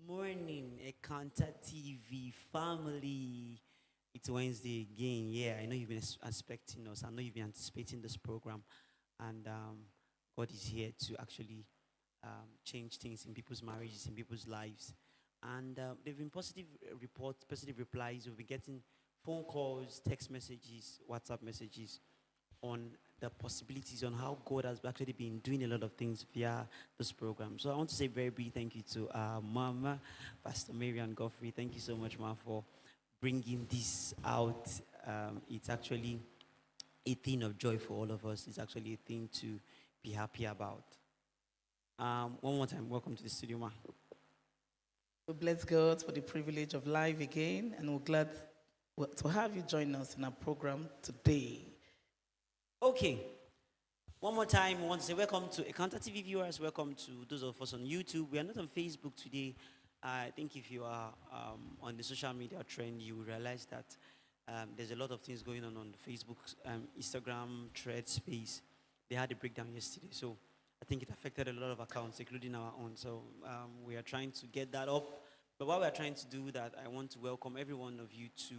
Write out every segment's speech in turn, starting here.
Morning, Ekanta TV family. It's Wednesday again. Yeah, I know you've been expecting us. I know you've been anticipating this program, and God is here to actually change things in people's marriages, in people's lives. And there've been positive reports, positive replies. We've been getting phone calls, text messages, WhatsApp messages on the possibilities on how God has actually been doing a lot of things via this program. So I want to say very big thank you to Mama, Pastor Maryann Godfrey. Thank you so much, Ma, for bringing this out. It's actually a thing of joy for all of us. It's actually a thing to be happy about. One more time, welcome to the studio, Ma. We bless God for the privilege of life again, and we're glad to have you join us in our program today. Okay. One more time, I want to say welcome to Ekanta TV viewers. Welcome to those of us on YouTube. We are not on Facebook today. I think if you are on the social media trend, you will realize that there's a lot of things going on the Facebook, Instagram, thread space. They had a breakdown yesterday. So I think it affected a lot of accounts, including our own. So we are trying to get that up. But while we are trying to do that, I want to welcome every one of you to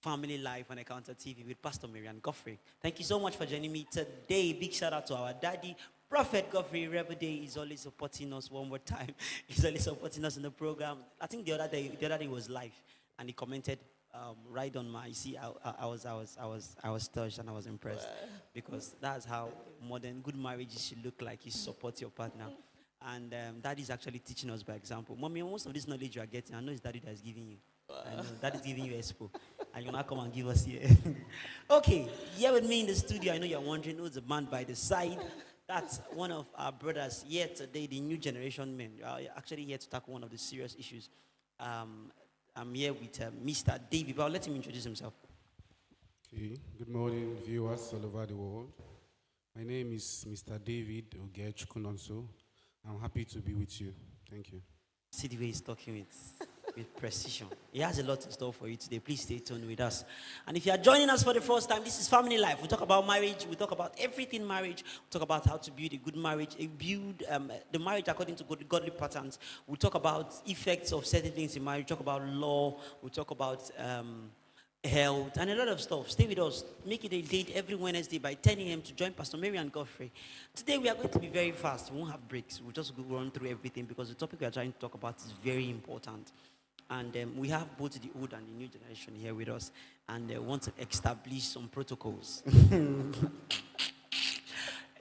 Family Life on Encounter TV with Pastor Maryann Godfrey. Thank you so much for joining me today. Big shout out to our daddy, Prophet Godfrey. Every day he's always supporting us. One more time, he's always supporting us in the program. I think the other day was live, and he commented right on my. You see, I was touched and I was impressed because that's how modern good marriages should look like. You support your partner. And daddy is actually teaching us by example. Mommy, most of this knowledge you are getting, I know it's daddy that's giving you. I know that is giving you expo. And you'll not come and give us here. Okay, here with me in the studio, I know you're wondering who's the man by the side. That's one of our brothers here today, the new generation men. We are actually here to tackle one of the serious issues. I'm here with Mr. David, but I'll let him introduce himself. Okay. Good morning, viewers all over the world. My name is Mr. David Ogechukunonso. I'm happy to be with you. Thank you. See the way he's talking with precision. He has a lot in store for you today. Please stay tuned with us. And if you are joining us for the first time, this is Family Life. We talk about marriage. We talk about everything marriage. We talk about how to build a good marriage, build the marriage according to godly patterns. We talk about effects of certain things in marriage. We talk about law. We talk about health and a lot of stuff. Stay with us. Make it a date every Wednesday by 10 a.m. to join Pastor Maryann Godfrey. Today we are going to be very fast. We won't have breaks. We'll just go run through everything because the topic we are trying to talk about is very important. And we have both the old and the new generation here with us, and they want to establish some protocols.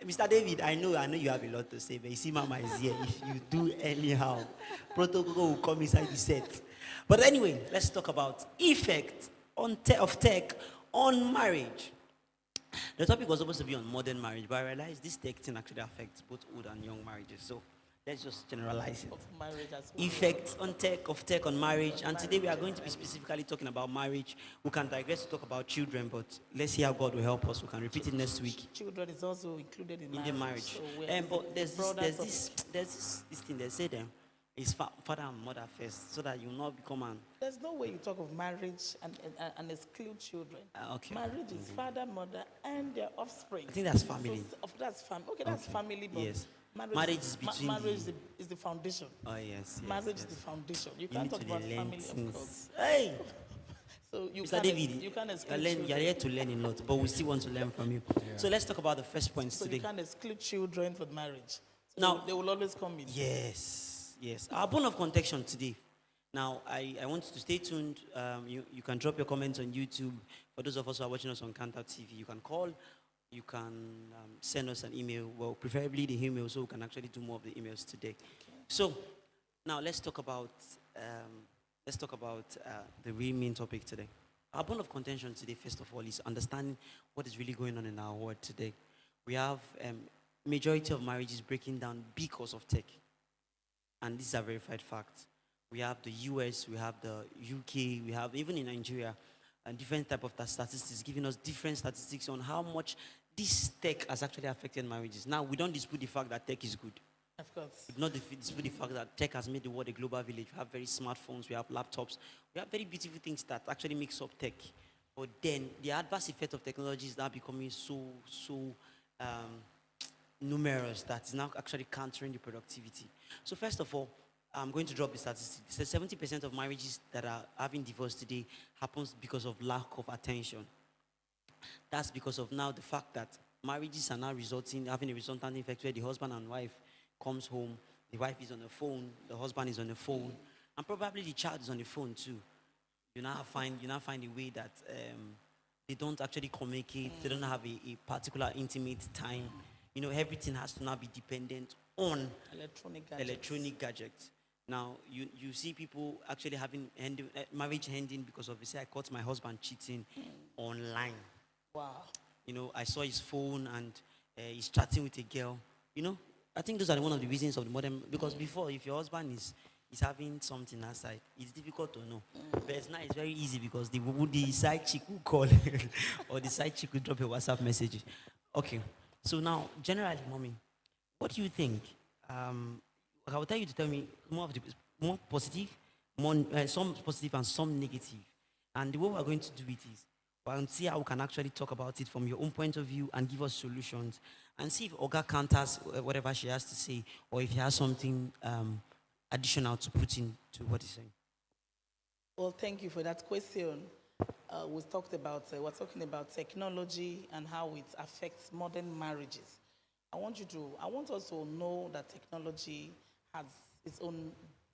Mr. David, I know you have a lot to say, but you see, Mama is here. If you do anyhow, protocol will come inside the set. But anyway, let's talk about effect of tech on marriage. The topic was supposed to be on modern marriage, but I realized this tech thing actually affects both old and young marriages. So let's just generalize it. Of marriage as well. Effect of tech on marriage. And today we are going to be specifically talking about marriage. We can digress to talk about children, but let's see how God will help us. We can repeat it next week. Children is also included in The marriage. So But there's this thing they say them. It's father and mother first, so that you not become an. There's no way you talk of marriage and exclude children. Okay. Marriage is father, mother, and their offspring. I think that's family. So, that's family. Okay, that's family. But Yes. Marriage, Marriage is between marriage is the foundation. Oh yes. Marriage yes. is the foundation. You You can't need talk to about learn family, things. of course. Hey, So you Mr. can't David, you can't you're exclude here children. to learn a lot, but we still want to learn from you. So let's talk about the first points So today. you can't exclude children from marriage. So Now- they will always come in. Yes. Our bone of contention today. Now, I want you to stay tuned. You can drop your comments on YouTube. For those of us who are watching us on Kanta TV, you can call. You can send us an email. Well, preferably the email, so we can actually do more of the emails today. Okay. So, now let's talk about the real main topic today. Our bone of contention today, first of all, is understanding what is really going on in our world today. We have majority of marriages breaking down because of tech. And this is a verified fact. We have the US, we have the UK, we have even in Nigeria, and different type of statistics giving us different statistics on how much this tech has actually affected marriages. Now, we don't dispute the fact that tech is good. Of course. We do not dispute the fact that tech has made the world a global village. We have very smartphones, we have laptops, we have very beautiful things that actually makes up tech. But then the adverse effect of technology is now becoming so numerous that is now actually countering the productivity. So first of all, I'm going to drop the statistic. It says 70% of marriages that are having divorce today happens because of lack of attention. That's because of now the fact that marriages are now having a resultant effect where the husband and wife comes home, the wife is on the phone, the husband is on the phone, and probably the child is on the phone too. You now find a way that they don't actually communicate. They don't have a particular intimate time. Everything has to now be dependent on electronic gadgets. Now you see people actually having marriage ending because of, they say, I caught my husband cheating online. Wow. I saw his phone and he's chatting with a girl. I think those are one of the reasons of the modern. Because before, if your husband is having something outside, it's difficult to know. But now it's very easy because the side chick will call or the side chick will drop a WhatsApp message. Okay. So now, generally, mommy, what do you think? I will tell you to tell me more positive, some positive and some negative. And the way we're going to do it is, we're going to see how we can actually talk about it from your own point of view and give us solutions, and see if Oga counters whatever she has to say, or if he has something additional to put into what he's saying. Well, thank you for that question. We're talking about technology and how it affects modern marriages. I want us to know that technology has its own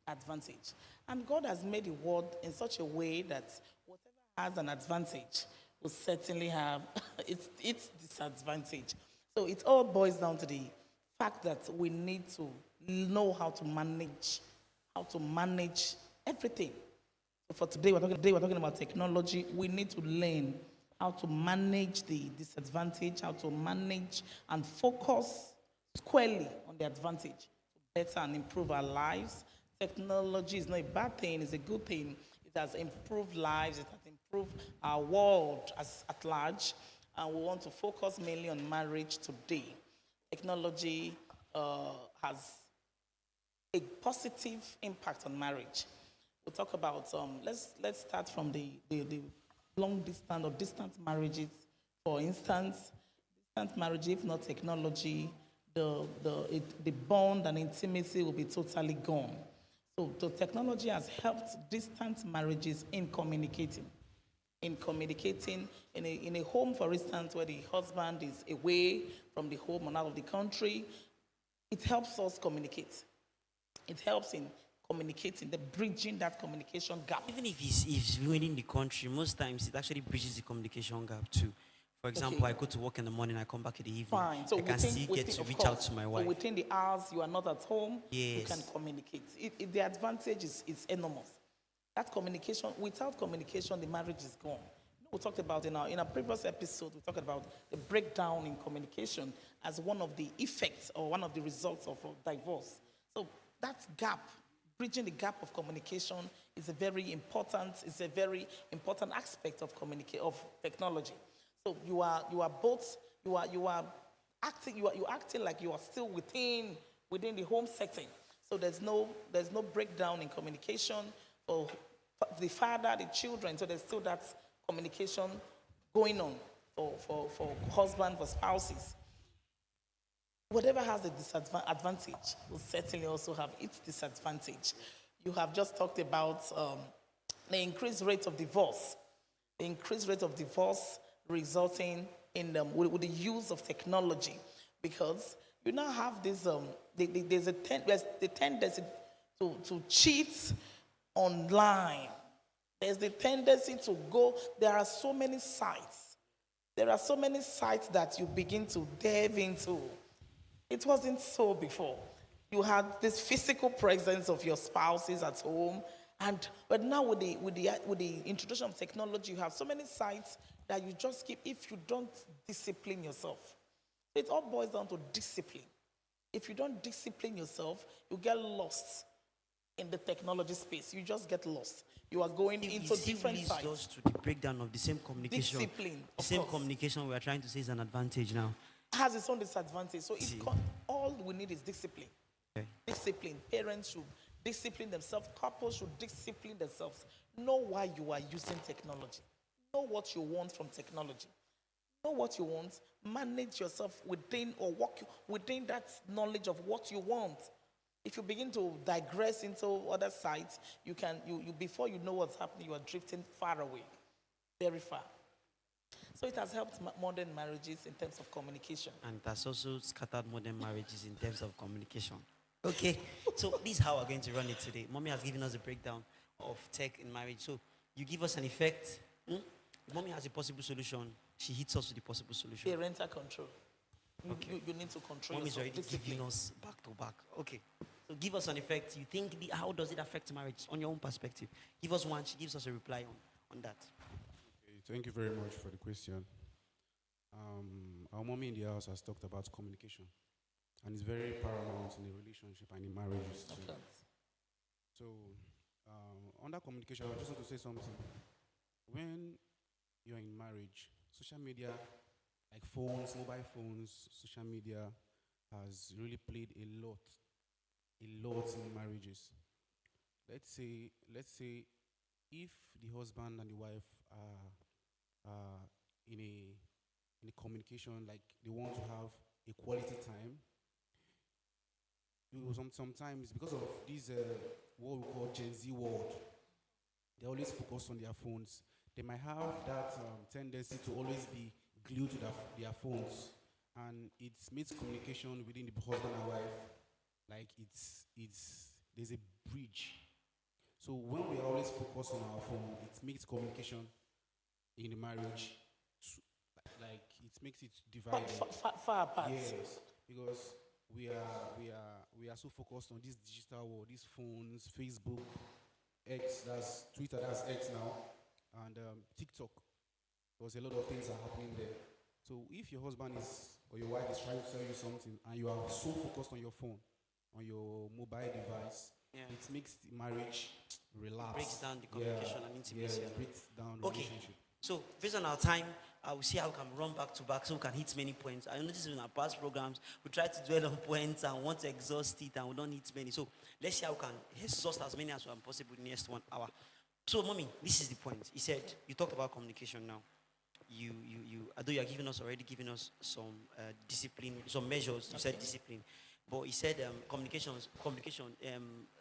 advantage. And God has made the world in such a way that whatever has an advantage will certainly have its disadvantage. So it all boils down to the fact that we need to know how to manage everything. So for today, we're talking about technology. We need to learn how to manage the disadvantage, how to manage and focus squarely on the advantage to better and improve our lives. Technology is not a bad thing, it's a good thing. It has improved lives, it has improved our world at large, and we want to focus mainly on marriage today. Technology has a positive impact on marriage. We'll talk about, let's start from the long distance or distant marriages. For instance, distant marriage, if not technology, the bond and intimacy will be totally gone. So technology has helped distant marriages in communicating. In a home, for instance, where the husband is away from the home and out of the country, it helps us communicate. It helps in communicating, bridging that communication gap. Even if he's within the country, most times it actually bridges the communication gap too. For example, Okay. I go to work in the morning, I come back in the evening. Fine. So I can still get to reach out to my wife. So within the hours you are not at home, you Yes. can communicate. The advantage is enormous. That communication, without communication, the marriage is gone. We talked about in our previous episode, we talked about the breakdown in communication as one of the effects or one of the results of a divorce. So that gap, bridging the gap of communication, is a very important aspect of technology. So you are acting like you are still within the home setting. So there's no breakdown in communication for the father, the children. So there's still that communication going on for husband, for spouses. Whatever has a disadvantage will certainly also have its disadvantage. You have just talked about the increased rate of divorce. The increased rate of divorce resulting in with the use of technology, because you now have this there's the tendency to cheat online. There's the tendency to go. There are so many sites that you begin to delve into. It wasn't so before. You had this physical presence of your spouses at home, but now with the introduction of technology, you have so many sites that you just keep if you don't discipline yourself. It all boils down to discipline. If you don't discipline yourself, you get lost in the technology space. You just get lost. You are going into different sites. It leads us to the breakdown of the same communication. Discipline. The same communication we are trying to say is an advantage now. Has its own disadvantage. So all we need is discipline. Okay. Discipline. Parents should discipline themselves. Couples should discipline themselves. Know why you are using technology. Know what you want from technology. Know what you want. Manage yourself within or work within that knowledge of what you want. If you begin to digress into other sites, you before you know what's happening, you are drifting far away, very far. So it has helped modern marriages in terms of communication. And it has also scattered modern marriages in terms of communication. Okay, so this is how we're going to run it today. Mommy has given us a breakdown of tech in marriage. So you give us an effect. Mommy has a possible solution. She hits us with the possible solution. Parental control. You need to control Mommy's yourself. already giving us back to back. Okay, so give us an effect. You think, how does it affect marriage on your own perspective? Give us one. She gives us a reply on that. Okay, thank you very much for the question. Our mommy in the house has talked about communication, and it's very paramount in a relationship and in marriages too. Okay. So, under communication, I just want to say something. When you're in marriage, social media, like phones, mobile phones, social media has really played a lot in marriages. Let's say if the husband and the wife are in a communication, like they want to have a quality time, sometimes because of this what we call Gen Z world, they always focus on their phones. They might have that tendency to always be glued to their phones, and it makes communication within the husband and wife like there's a bridge. So when we always focus on our phone, it makes communication in the marriage like it makes it divided. Far apart. Yes, because we are so focused on this digital world, these phones, Facebook, X, that's Twitter, that's X now, and TikTok. Because a lot of things are happening there. So if your husband or your wife is trying to tell you something and you are so focused on your phone, on your mobile device, it makes the marriage relax. Breaks down the communication and intimacy. Yeah, it breaks down the relationship. So based on our time, I will see how we can run back to back so we can hit many points. I noticed in our past programs, we try to dwell on points and want to exhaust it and we don't hit many. So let's see how we can exhaust as many as possible in the next 1 hour. So mommy, this is the point. He said, you talked about communication now. Although you are already giving us some discipline, some measures, you said discipline. But he said communication,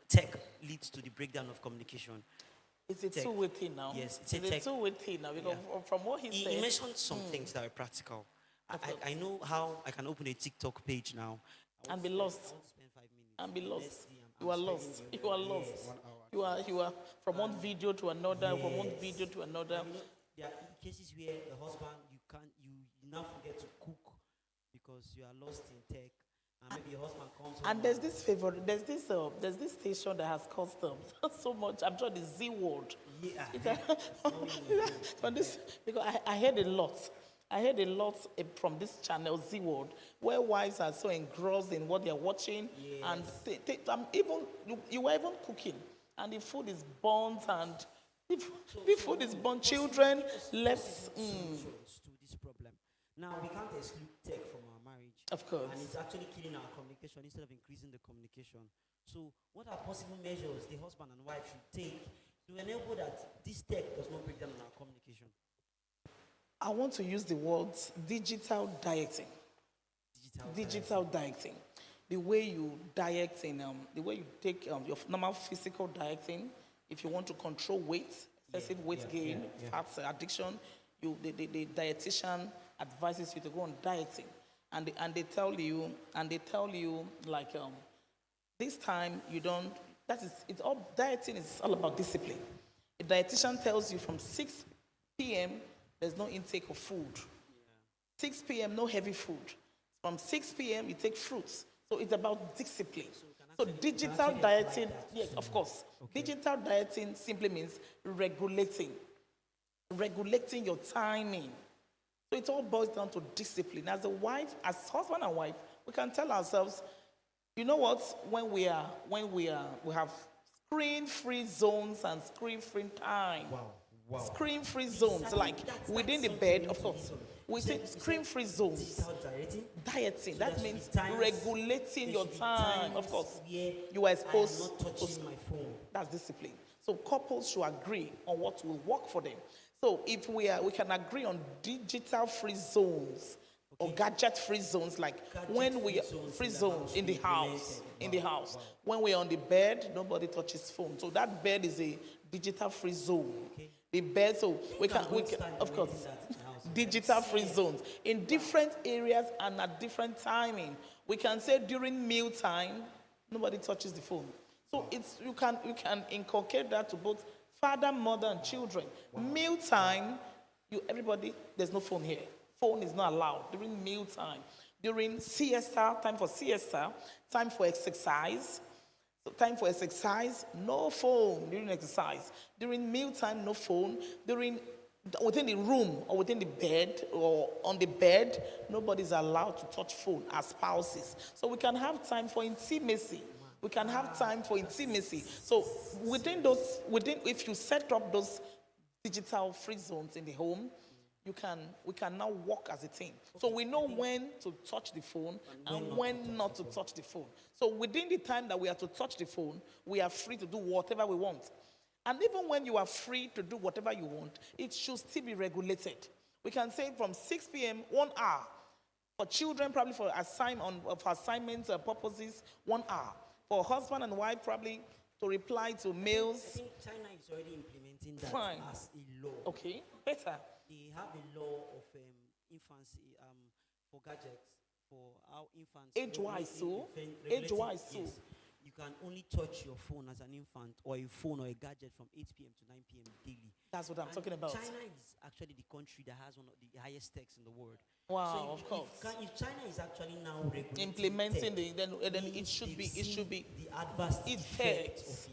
tech leads to the breakdown of communication. It's a two-way thing now. Yes, it's a two-way thing now. Because from what he said, he mentioned some things that are practical. I know how I can open a TikTok page now and be lost. I want to spend 5 minutes. And be lost. See, You are lost. You are lost. You are from one video to another, from one video to another. There are cases where the husband you now forget to cook because you are lost in tech, and maybe your husband comes home. And there's this station that has caused so much. I'm sure the Z word. Yeah. Because I heard a lot. I heard a lot from this channel Z World, where wives are so engrossed in what they're watching, and you were even cooking, and the food is burnt, and the food is burnt. Children left. To this problem. Now we can't exclude tech from our marriage. Of course. And it's actually killing our communication instead of increasing the communication. So what are possible measures the husband and wife should take to enable that this tech does not break down on our communication? I want to use the words digital dieting. Digital dieting. The way you diet the way you take your normal physical dieting, if you want to control weight, excessive weight gain, fats, addiction, the dietitian advises you to go on dieting. And they tell you like this time you don't, dieting is all about discipline. A dietitian tells you from 6 p.m. there's no intake of food. 6 p.m. no heavy food. From 6 p.m. you take fruits. So it's about discipline. So digital dieting, yes, of course. Okay. Digital dieting simply means regulating your timing. So it all boils down to discipline. As a wife, as husband and wife, we can tell ourselves, you know what? When we have screen-free zones and screen-free time. Wow. Screen-free zones, like within the bed, of course. We take screen-free zones. Dieting. That means regulating your time. Of course, you are exposed to my phone. That's discipline. So couples should agree on what will work for them. So if we can agree on digital free zones, or gadget-free zones, like when we free zones in the house, when we're on the bed, nobody touches phone. So that bed is a digital free zone. The bed, so we can of course, digital free zones in different areas and at different timing. We can say during meal time, nobody touches the phone. So it's you can inculcate that to both father, mother, and children. Meal time, everybody, there's no phone here. Phone is not allowed during meal time. During siesta, time for siesta, time for exercise. So time for exercise, no phone during exercise. During meal time, no phone. Within the room or within the bed or on the bed, nobody's allowed to touch phone as spouses. So we can have time for intimacy. We can have time for intimacy. So if you set up those digital free zones in the home, we can now work as a team. So we know when to touch the phone and when not to touch the phone. So within the time that we are to touch the phone, we are free to do whatever we want. And even when you are free to do whatever you want, it should still be regulated. We can say from 6 p.m., 1 hour. For children, probably for assignments purposes, 1 hour. For husband and wife, probably to reply to mails. I think China is already implementing that as a law. Okay, better. They have a law of infancy for gadgets, for how infants. Age-wise, so. Yes. You can only touch your phone as an infant or a phone or a gadget from 8 p.m. to 9 p.m. daily. That's what I'm talking about. China is actually the country that has one of the highest techs in the world. Wow, so of course. If China is actually now implementing then it should be the adverse effect of it. So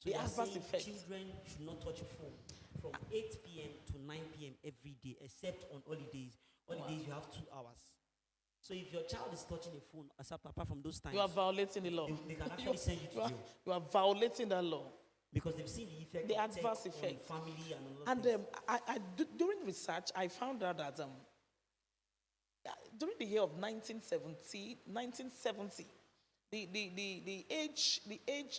the adverse effect. Children should not touch a phone from 8 p.m. to 9 p.m. every day, except on holidays. Holidays you have 2 hours. So if your child is touching a phone, apart from those times, you are violating the law. They can actually send you to jail. You are violating the law. Because they've seen the effect, the adverse effect, on family and all and during research, I found out that during the year of 1970, the age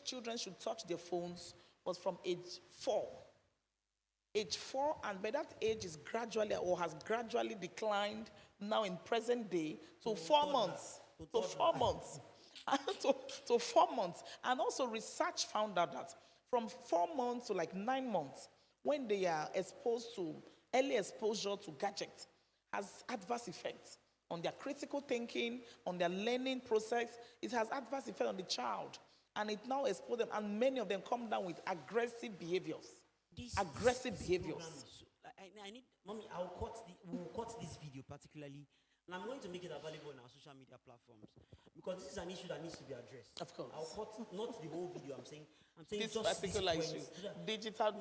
children should touch their phones was from age 4. Age 4, and by that age is gradually or has gradually declined now in present day to 4 months. To 4 months. to 4 months. And also research found out that from 4 months to like 9 months, when they are exposed to early exposure to gadgets, has adverse effects on their critical thinking, on their learning process. It has adverse effect on the child. And it now exposes them, and many of them come down with aggressive behaviors. I need, Mommy, we'll cut this video particularly, and I'm going to make it available on our social media platforms, because this is an issue that needs to be addressed. Of course. I'll cut not the whole video, I'm saying this just particular issue. Digital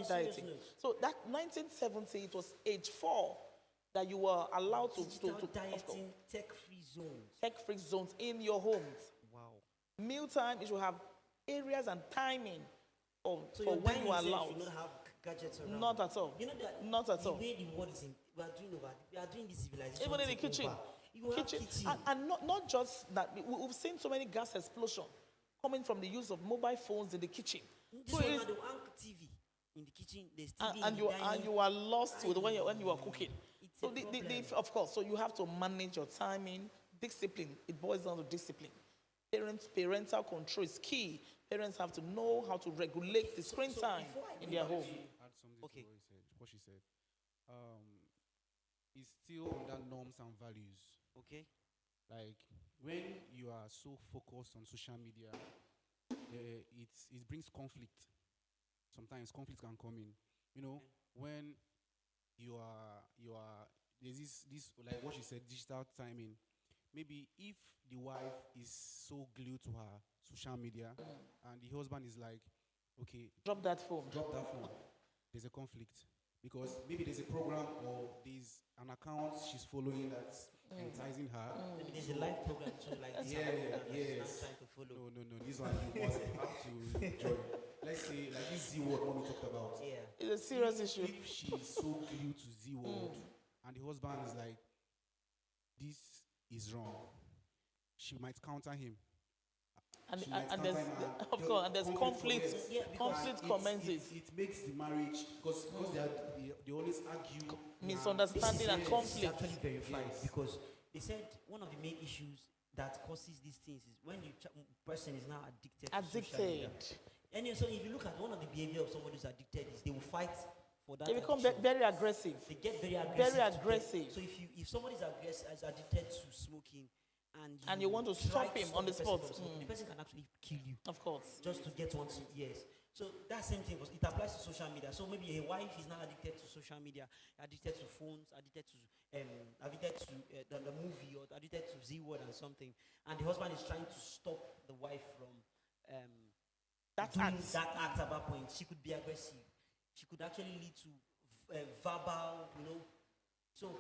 dieting. So that 1970, it was age 4 that you were allowed to dieting, tech-free zones. Tech-free zones in your homes. Wow. Mealtime, you should have areas and timing for when you are allowed. You not have gadgets around. Not at all. You know that not at all. The way the world is we are doing this civilization. Even in the kitchen. And not just that. We've seen so many gas explosions coming from the use of mobile phones in the kitchen. This one had the TV in the kitchen. There's TV and you are lost with when you are cooking. So of course, so you have to manage your timing, discipline. It boils down to discipline. Parental control is key. Parents have to know how to regulate the screen time in their home. Add something to what she said. It's still under norms and values. Okay. Like when you are so focused on social media, it brings conflict. Sometimes conflict can come in. You know, when you are there's this like what she said, digital timing. Maybe if the wife is so glued to her social media and the husband is like, okay, drop that phone. There's a conflict. Because maybe there's a program or there's an account she's following that's enticing her. Maybe there's a live program too, like this. Yes. Trying to follow. No. This one you must have to join. Let's say like this Z word what we talked about. Yeah. It's a serious issue. If she's so glued to Z word and the husband is like, this is wrong, she might counter him. And there's of course and there's conflict. Conflict comments it. It makes the marriage because they always argue misunderstanding and It's conflict. actually verified because they said one of the main issues that causes these things is when the person is now addicted. To social media. Addicted. And so if you look at one of the behavior of somebody who's addicted is they will fight for that. They become addiction. very aggressive. They get very aggressive. Very to get- aggressive. So if somebody is addicted to smoking And you want to try stop him stop on the person spot. from smoking, the person can actually kill you Of course. just to get one. Yes. So that same thing, it applies to social media. So maybe a wife is now addicted to social media, addicted to phones, addicted to the movie, or addicted to Z word and something, and the husband is trying to stop the wife from doing that act at that point. She could be aggressive. She could actually lead to verbal, So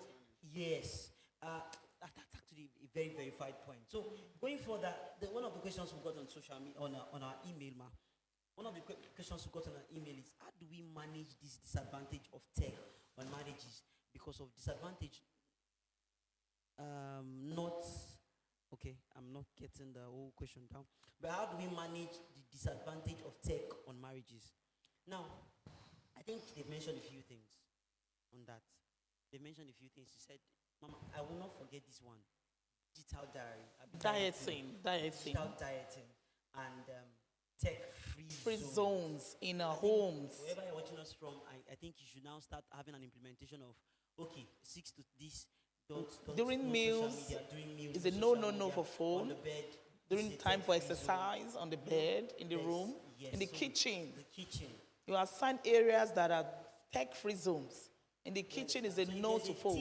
yes, that's actually a very verified point. So going further, one of the questions we got on social media on our email, one of the questions we got on our email is, how do we manage this disadvantage of tech on marriages? Because of disadvantage, I'm not getting the whole question down. But how do we manage the disadvantage of tech on marriages? Now, I think they've mentioned a few things on that. They mentioned a few things. He said, Mama, I will not forget this one. Digital diary. Dieting. Digital dieting. And tech-free zones in our homes. Wherever you're watching us from, I think you should now start having an implementation of, 6 to this. During meals, is a no for phone. On the bed. During time for exercise, on the bed, in the room, in the kitchen. You assign areas that are tech-free zones. In the kitchen is a no to phones.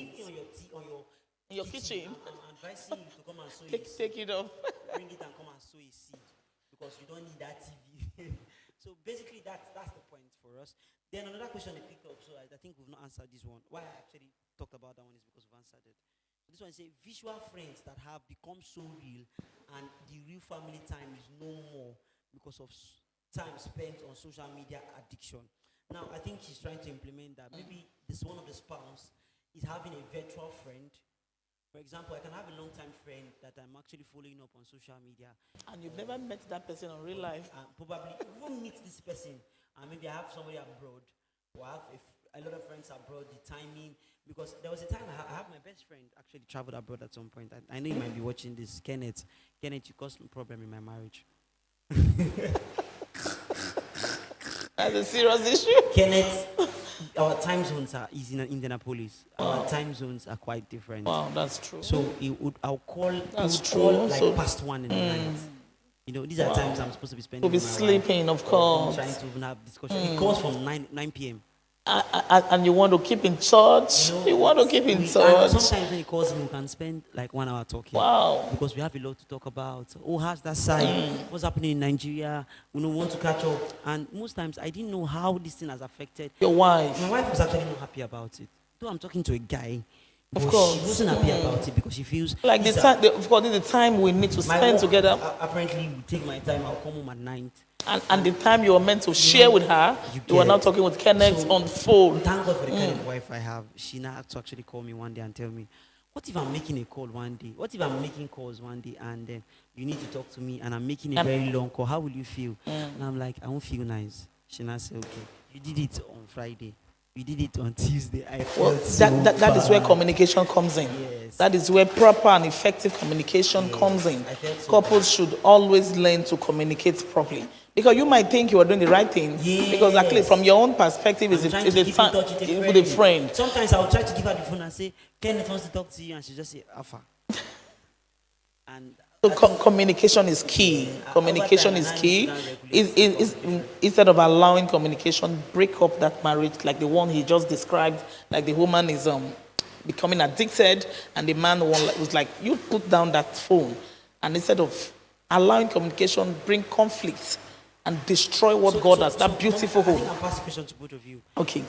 In your kitchen, I'm advising you to come and sow take it off. Bring it and come and sow a seed because you don't need that TV. So basically, that's the point for us. Then another question they picked up. So I think we've not answered this one. Why I actually talked about that one is because we've answered it. So this one says visual friends that have become so real, and the real family time is no more because of time spent on social media addiction. Now I think she's trying to implement that. Maybe this one of the spouse is having a virtual friend. For example, I can have a long-time friend that I'm actually following up on social media. And you've never met that person in real life. Probably even meet this person. And maybe I have somebody abroad. Or I have a lot of friends abroad, the timing. Because there was a time I have my best friend actually traveled abroad at some point. I know you might be watching this. Kenneth, you caused me a problem in my marriage. That's a serious issue. Kenneth, our time zones is in Indianapolis. Our time zones are quite different. Wow, that's true. So I'll call. That's call true. like past 1 in the night. These are times I'm supposed to be spending. We'll be with my sleeping, wife, of course. Trying to even have discussion. It calls from 9 p.m. And you want to keep in touch. You want to keep in And touch. sometimes when he calls me, we can spend like 1 hour talking. Wow. Because we have a lot to talk about. How's that side? What's happening in Nigeria? We don't want to catch up. And most times I didn't know how this thing has affected. Your wife. My wife was actually not happy about it. Though I'm talking to a guy. Of but course. She wasn't happy about it because she feels Like the time, of course, the time we need to spend work, together. Apparently, we take my time. I'll come home at night. And the time you were meant to share with her, you were now talking with Kenneth on phone. Thank God for the kind of wife I have. She now had to actually call me one day and tell me, what if I'm making a call one day? What if I'm making calls one day and then you need to talk to me and I'm making a very long call? How will you feel? And I'm like, I won't feel nice. She now said, okay, you did it on Friday. You did it on Tuesday. I felt That is where communication comes in. Yes. That is where proper and effective communication comes in. Couples should always learn to communicate properly. Because you might think you are doing the right thing. Yes. Because actually, from your own perspective, it's a time with a friend. Sometimes I'll try to give her the phone and say, Kenneth wants to talk to you. And she just say, Alpha. And So communication is key. Communication is key. Instead of allowing communication, break up that marriage like the one he just described. Like the woman is becoming addicted, and the man was like, "You put down that phone," and instead of allowing communication, bring conflict and destroy what God has. That beautiful home. I think I'll pass the question to both of you. Okay.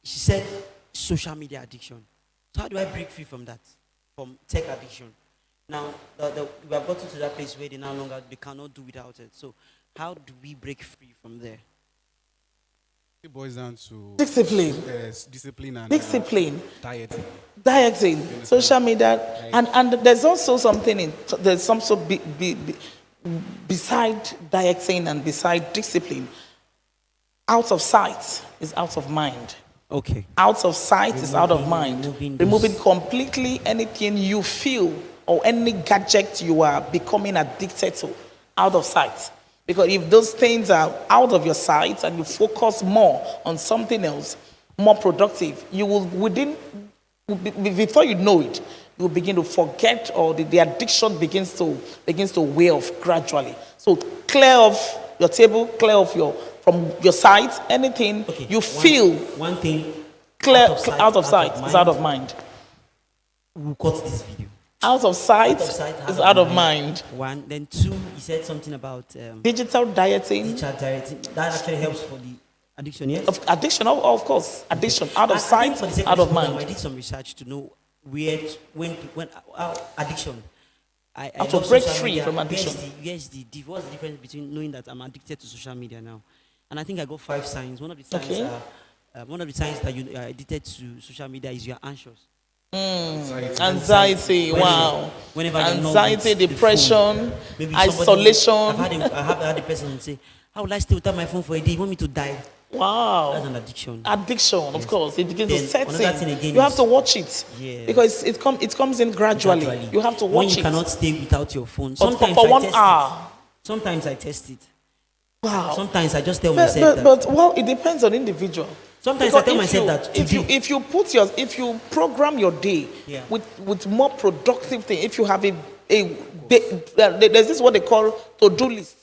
She said social media addiction. So how do I break free from that, from tech addiction? Now, we have gotten to that place where they cannot do without it. So, how do we break free from there? It boils down to Discipline. Discipline and dieting. Dieting, social media, and there's also something beside dieting and beside discipline. Out of sight is out of mind. Okay. Out of sight is out of mind. Removing Removing completely anything you feel or any gadget you are becoming addicted to out of sight. Because if those things are out of your sight and you focus more on something else, more productive, you will before you know it, you will begin to forget, or the addiction begins to wear off gradually. So clear off your table, clear off from your sight, anything you feel. One thing. Clear out of sight is out of mind. We'll cut this video. Out of sight is out of mind. One. Then two, he said something about Digital dieting. digital dieting. That actually helps for the addiction, yes? Addiction, of course. Addiction. Out of I sight, think for the sake out of of this program, I mind. did some research to know when addiction. I How to love break social free media. from addiction. What's the difference between knowing that I'm addicted to social media now? And I think I got 5 signs. One of the signs one of the signs that you are addicted to social media is you're anxious. Anxiety, wow. Whenever you're not Anxiety, with the depression, phone. Maybe somebody- isolation. I have had a person say, "How will I stay without my phone for a day? You want me to die?" Wow. That's an addiction. Addiction, of course. It begins to Then set another thing in. again You have is- to watch it. Yes. Because it comes in gradually. You have to When watch you it. cannot stay without your phone. But Sometimes for I 1 test hour. it. Sometimes I test it. Wow. Sometimes I just tell myself that. But well, it depends on individual. Sometimes I Because tell if myself you- that if you program your day Yeah. with more productive thing, if you have a there's this what they call to-do list.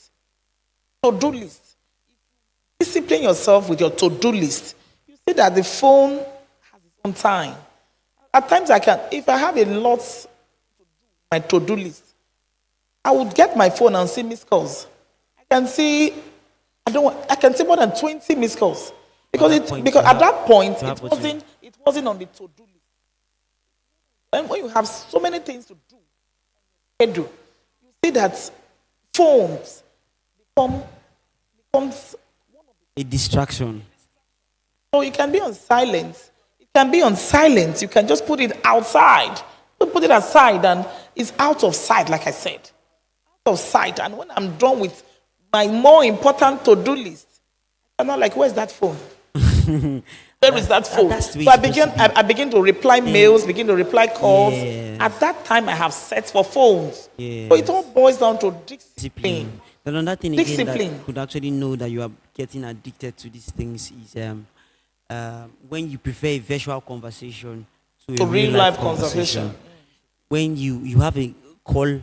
To-do list. Discipline yourself with your to-do list. You see that the phone has its own time. At times if I have a lot to do my to-do list, I would get my phone and see missed calls. I can see more than 20 missed calls. Because at that point it wasn't on the to-do list. And when you have so many things to do, you see that phones becomes a distraction. so it can be on silent. It can be on silent. You can just put it outside. Put it aside and it's out of sight, like I said. Out of sight. And when I'm done with my more important to-do list, I'm not like, where's that phone? Where is that phone? that's the way So it's I begin to reply mails, begin to reply calls. Yes. At that time, I have set for phones. Yes. So it all boils down to discipline. Discipline. Then another thing again Discipline. that could actually know that you are getting addicted to these things is when you prefer a virtual conversation to a real life conversation. When you have a call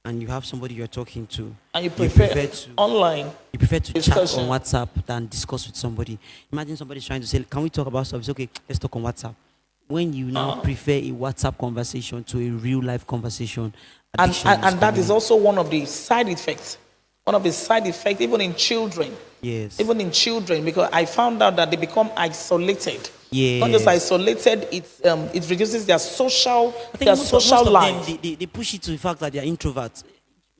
and you have somebody you're talking to, And you prefer online. You prefer to discussion. chat on WhatsApp than discuss with somebody. Imagine somebody's trying to say, "Can we talk about stuff?" It's okay, let's talk on WhatsApp. When you now prefer a WhatsApp conversation to a real life conversation, And addiction is that coming is in. also one of the side effects. One of the side effects, even in children. Yes. Even in children, because I found out that they become isolated. Yes. Not just isolated, it reduces their social I think most of life. them, they push it to the fact that they are introverts.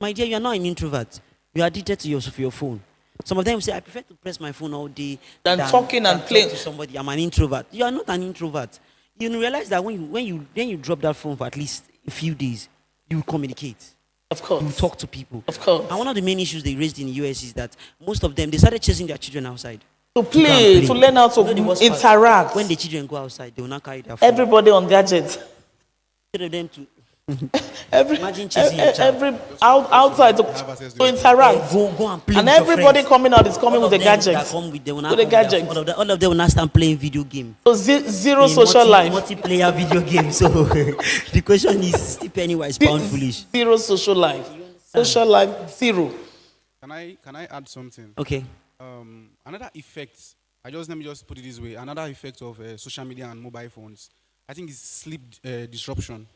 My dear, you are not an introvert. You are addicted to your phone. Some of them say, "I prefer to press my phone all day Than talking and talk playing." to somebody. I'm an introvert." You are not an introvert. You realize that when you drop that phone for at least a few days, you will communicate. Of course. You will talk to people. Of course. And one of the main issues they raised in the US is that most of them, they started chasing their children outside. To go and play, to learn how to You know the worst part? interact. When the children go outside, they will not carry their phone. Everybody on gadgets. Instead of them to Imagine chasing your child. outside to interact. go and play And with your everybody friends. coming out is coming All with of a them gadget. that come with, they will not With a come their gadget. phone. All of them will now start playing video game. So zero social life. Multiplayer video game. So the question is, still Pennywise pound foolish. Zero social life. Social life, zero. Can I add something? Okay. Another effect, let me just put it this way, another effect of social media and mobile phones, I think is sleep disruption.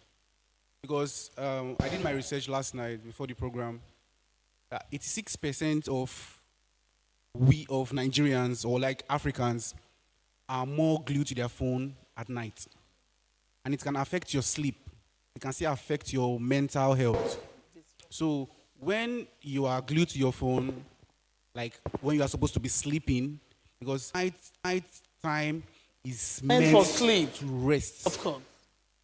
Because I did my research last night before the program. 86% of Nigerians or like Africans are more glued to their phone at night. And it can affect your sleep. It can still affect your mental health. So when you are glued to your phone, like when you are supposed to be sleeping, because night time is meant for sleep. to rest. Of course.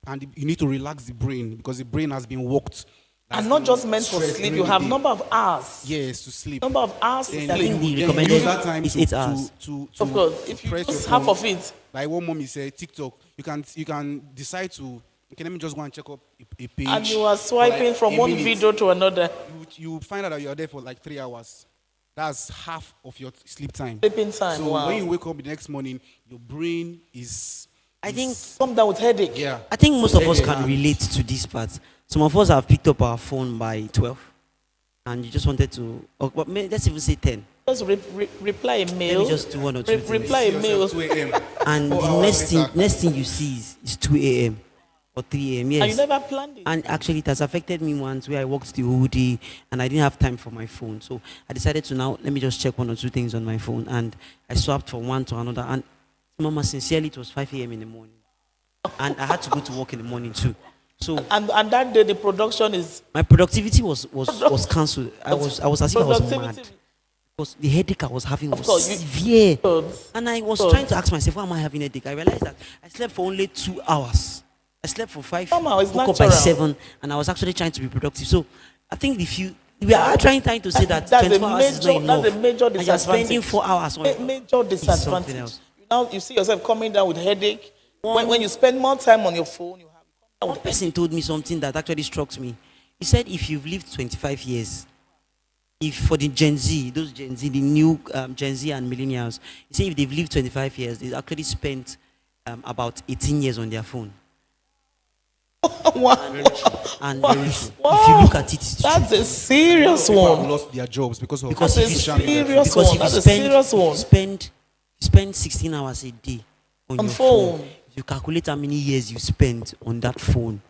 And you need to relax the brain because the brain has been worked. And not just meant for stressed sleep, during you the have day. number of hours. Yes, to sleep. Number of hours to Then sleep. think the you recommended use that time is to, 8 hours. to Of course, if you press your use half phone. of it, Like what mommy said, TikTok. You can decide to. Okay, let me just go and check up a page. And you are for like swiping from a one minute. video to another. You find out that you're there for like 3 hours. That's half of your sleep time. Sleeping time, So wow. when you wake up the next morning, your brain is. I think Come down with headache. Yeah. I think most of us Yeah. can relate to this part. Some of us have picked up our phone by 12, and you just wanted to. But let's even say 10. Just reply a mail. Let me just do one or two things. reply a mail. 2 a.m. And 4 the hours later. next thing you see is 2 a.m. or 3 a.m. Yes. And you never planned it. And actually, it has affected me once where I worked the whole day and I didn't have time for my phone. So I decided to now, let me just check one or two things on my phone. And I swapped from one to another. And Mama, sincerely, it was 5 a.m. in the morning. And I had to go to work in the morning too. So And that day the production is my productivity was cancelled. I was as if I was mad. productivity. Because the headache I was having was course, you- severe. Course. And I was Course. trying to ask myself, why am I having a headache? I realized that I slept for only 2 hours. I slept for 5, Somehow it's woke up by natural. 7, and I was actually trying to be productive. So I think we are trying to say that That's a 24 hours is not major- enough. that's a major and you're spending disadvantage. 4 hours on Major something disadvantage. else. Now you see yourself coming down with headache. When you spend more time on your phone, you have One person told me something that actually struck me. He said, if you've lived 25 years, if for the Gen Z, those Gen Z, the new Gen Z and millennials, he said if they've lived 25 years, they've actually spent about 18 years on their phone. Wow. And Wow. very true. Wow. If you look at it, it's That's true. a serious People have one. lost their jobs because of Because That's a social media. serious Because one. if That's you a spend, serious if you one. spend 16 hours a day on On your phone. phone, you calculate how many years you spent on that phone.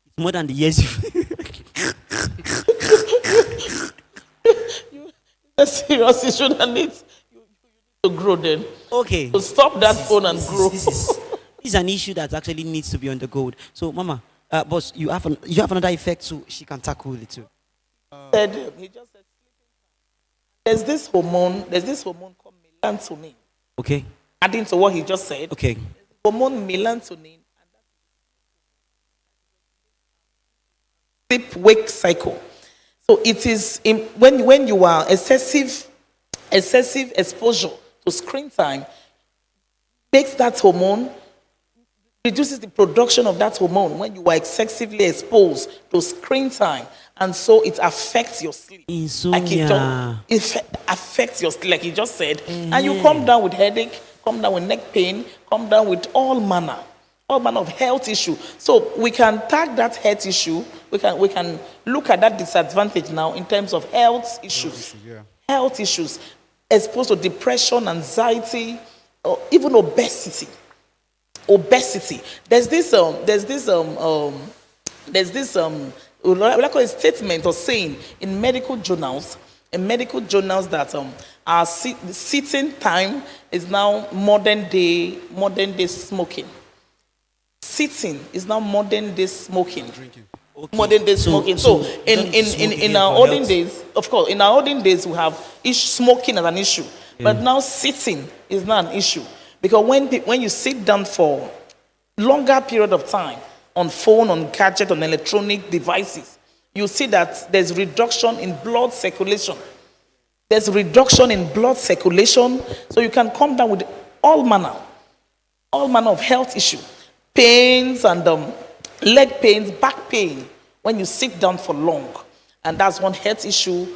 It's more than the years you. That's serious issue that needs you to grow then. Okay. So stop that phone and This grow. this is an issue that actually needs to be undergoed. So, Mama, boss, you have another effect, so she can tackle it too. He just said there's this hormone called melatonin. Okay. Adding to what he just said, Okay. hormone melatonin and sleep wake cycle. So it is when you are excessive exposure to screen time makes that hormone, reduces the production of that hormone when you are excessively exposed to screen time, and so it affects your sleep. Insomnia. It affects your sleep, like you just said, and you come down with headache, come down with neck pain, come down with all manner of health issue. So we can tag that health issue. We can look at that disadvantage now in terms of health issues. Health issues, exposed to depression, anxiety, or even obesity. There's this what I call a statement or saying in medical journals that our sitting time is now modern day smoking. Sitting is now modern day smoking. Drinking. Okay. Modern day smoking. So you don't need to smoke in again our for olden health. days, of course, in our olden days we have smoking as an issue, but now sitting is not an issue, because when you sit down for longer period of time on phone, on gadget, on electronic devices, you see that there's reduction in blood circulation. There's reduction in blood circulation, so you can come down with all manner of health issue, pains and leg pains, back pain when you sit down for long, and that's one health issue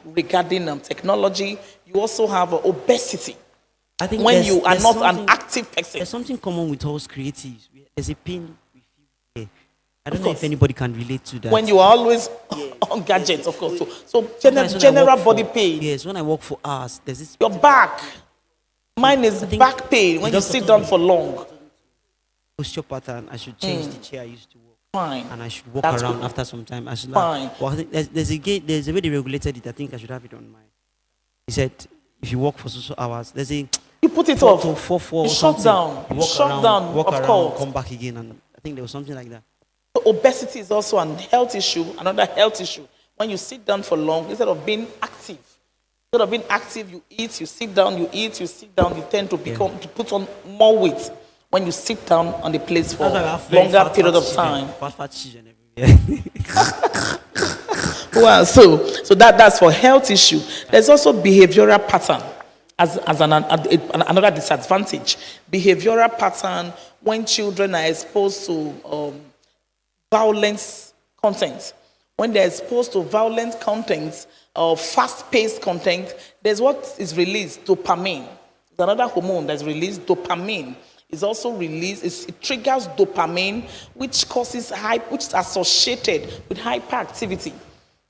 regarding technology. You also have obesity. I think When there's- you are there's not an something- active person. There's something common with us creatives. There's a pain we feel here. I don't Of know if course. anybody can relate to that. When you are always on gadgets, of course. So Sometimes when I general work body for- pain. Yes, when I work for hours, there's this Your back. Mine is I think back pain when the you doctor sit told down me- for long. posture pattern. I should change the chair I used to work, Fine. and I should walk That's around good. after some time. I should Fine. Well, I think there's a way they regulated it. I think I should have it on my. He said if you work for so hours, there's a You put it 4 off. to 4 You or shut something. down. You You walk shut around, down, walk of around, course. come back again, and I think there was something like that. Obesity is also an health issue, another health issue. When you sit down for long, instead of being active, you eat, you sit down, you eat, you sit down, you tend to to put on more weight when you sit down on the place for That's why we have very longer fat period of children, time. Fat children everywhere. Well, so that's for health issue. There's also behavioral pattern. another disadvantage. Behavioral pattern when children are exposed to violence content. When they're exposed to violent content or fast-paced content, there's what is released, dopamine. There's another hormone that's released, dopamine. Is also released, it triggers dopamine, which causes which is associated with hyperactivity.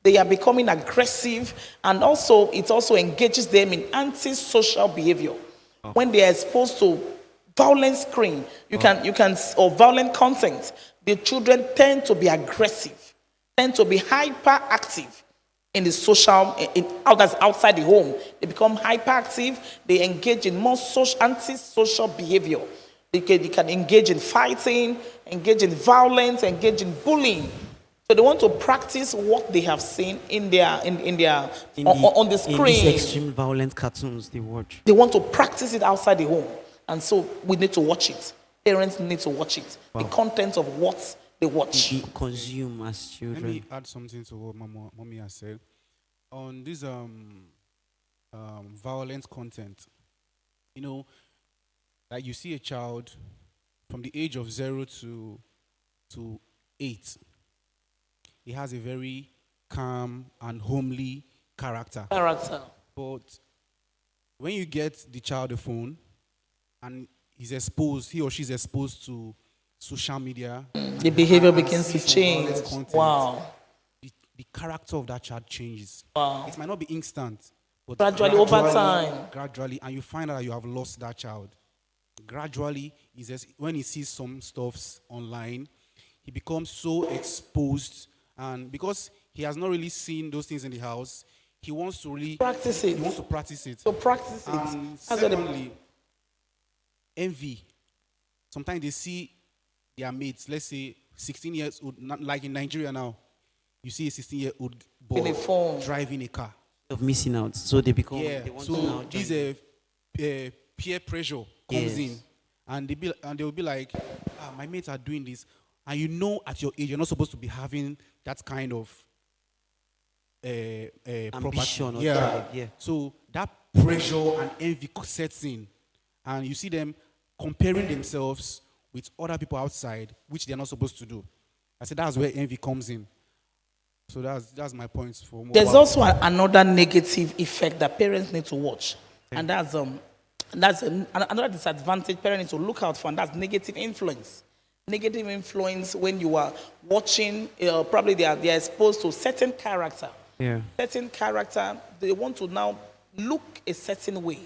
They are becoming aggressive, and also it also engages them in antisocial behavior. When they are exposed to violent screen, or violent content, the children tend to be aggressive, tend to be hyperactive in the social, outside the home. They become hyperactive. They engage in more antisocial behavior. They can engage in fighting, engage in violence, engage in bullying. So they want to practice what they have seen on the screen. In these extreme violent cartoons they watch. They want to practice it outside the home. And so we need to watch it. Parents need to watch it. Wow. The content of what they watch. They consume as children. Let me add something to what Mommy has said. On this violent content, you know, like you see a child from the age of 0 to 8, he has a very calm and homely character. But when you get the child a phone and he or she's exposed to social media, the behavior begins to change. Wow. The character of that child changes. Wow. It might not be instant, but gradually over time. Gradually, and you find out that you have lost that child. Gradually, when he sees some stuffs online, he becomes so exposed, and because he has not really seen those things in the house, he wants to really practice it. He wants to practice it. So practice it. And secondly, envy. Sometimes they see their mates, let's say 16 years old, like in Nigeria now, you see a 16-year-old boy in a phone driving a car. Of missing out, so they become. Yeah. They want So to now this peer pressure comes in, and they will be like, my mates are doing this, and you know at your age you're not supposed to be having that kind of ambition or yeah. drive. Yeah. So that pressure and envy sets in, and you see them comparing themselves with other people outside, which they're not supposed to do. I said that's where envy comes in. So that's my points for more. There's also another negative effect that parents need to watch, and that's another disadvantage parents need to look out for, and that's negative influence. Negative influence when you are watching, probably they are exposed to certain character. Yeah. Certain character, they want to now look a certain way.